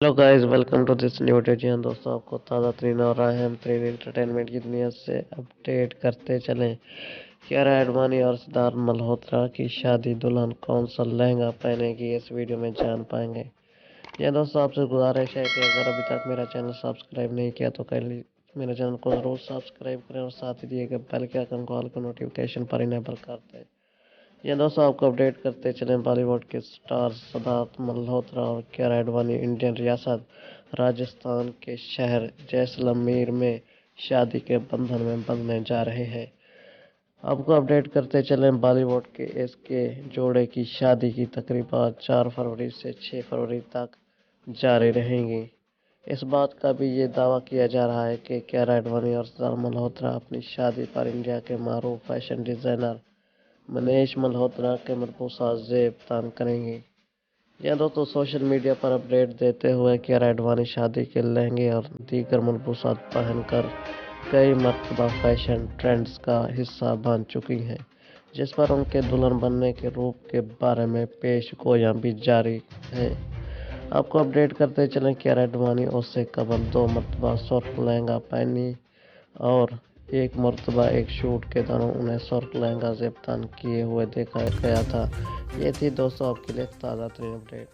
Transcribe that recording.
Hello guys, welcome to this new video. जी हाँ दोस्तों, आपको ताज़ा तरीन और अहम तरीन एंटरटेनमेंट की दुनिया से अपडेट करते चलें। कियारा एडवाणी और सिद्धार्थ मल्होत्रा की शादी, दुल्हन कौन सा लहंगा पहनेगी, इस वीडियो में जान पाएंगे। यह दोस्तों, आपसे गुजारिश है कि अगर अभी तक मेरा चैनल सब्सक्राइब नहीं किया तो कर ली मेरे चैनल को ज़रूर सब्सक्राइब करें और साथ ही दिए गए बेल के आइकन को ऑल को नोटिफिकेशन पर इनेबल कर दें। ये दोस्तों, आपको अपडेट करते चलें। बॉलीवुड के स्टार सिद्धार्थ मल्होत्रा और कियारा एडवाणी इंडियन रियासत राजस्थान के शहर जैसलमेर में शादी के बंधन में बंधने जा रहे हैं। आपको अपडेट करते चलें। बॉलीवुड के इसके जोड़े की शादी की तकरीबा 4 फरवरी से 6 फरवरी तक जारी रहेंगी। इस बात का भी ये दावा किया जा रहा है कि कियारा एडवाणी और सिद्धार्थ मल्होत्रा अपनी शादी पर इंडिया के मारूफ फैशन डिजाइनर मनीष मल्होत्रा के मलबूसा ज़ेब दान करेंगी। यह दोस्तों, सोशल मीडिया पर अपडेट देते हुए कियारा एडवाणी शादी के लहंगे और दीगर मलबूसात पहनकर कई मर्तबा फैशन ट्रेंड्स का हिस्सा बन चुकी हैं, जिस पर उनके दुल्हन बनने के रूप के बारे में पेश गोइयां भी जारी हैं। आपको अपडेट करते चलें। कियारा एडवाणी उससे कबल 2 मरतबा सुर्ख लहंगा पहनी और एक मरतबा एक शूट के दौरान उन्हें सुर्ख लहंगा ज़ेब दान किए हुए देखा गया था। ये थी दोस्तों आपके लिए ताज़ा तरीन अपडेट।